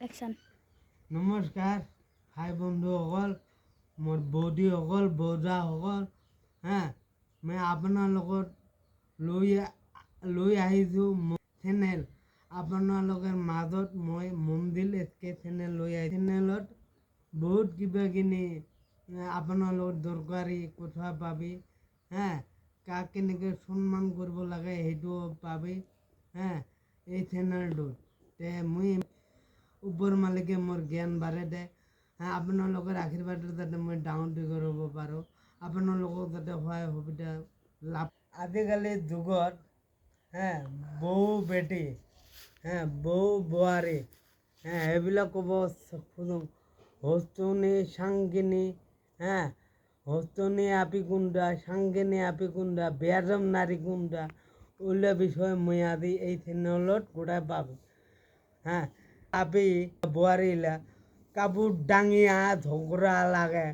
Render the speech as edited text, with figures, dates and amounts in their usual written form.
Action. নমস্কাৰ ভাই বন্ধুসকল, মোৰ বৌদীসকল, বৌজাসকল, মই আপোনাৰ লগত লৈ আহিছোঁ মোৰ চেনেল। আপোনালোকৰ মাজত মই মন্দিৰ এছকে চেনেল লৈ আহিছোঁ। চেনেলত বহুত কিবা কিনি আপোনালোকৰ দৰকাৰী কথা পাবি, কাক কেনেকৈ সন্মান কৰিব লাগে সেইটো পাবি এই চেনেলটোত। মই ওপৰ মালিকে মোৰ জ্ঞান বাঢ়ে দে, আপোনালোকৰ আশীৰ্বাদত যাতে মই ডাঙৰ দীঘল হ'ব পাৰোঁ, আপোনালোকক যাতে সহায় সুবিধা লাভ। আজিকালিৰ যুগত বৌ বেটি বৌ বোৱাৰী এইবিলাক ক'ব খোজোঁ। হস্তুনি সাংগিনী হস্তুনি আপি কোনটা, সাংগিনী আপি কোনটা, বেয়াদম নারী কোনটা, ওইগুলো বিষয়ে মই আজি এই চেনেলত গোটাই পাবো। আপি বোৱাৰীলা কাপোৰ দাঙিয়া ঝগড়া লাগে,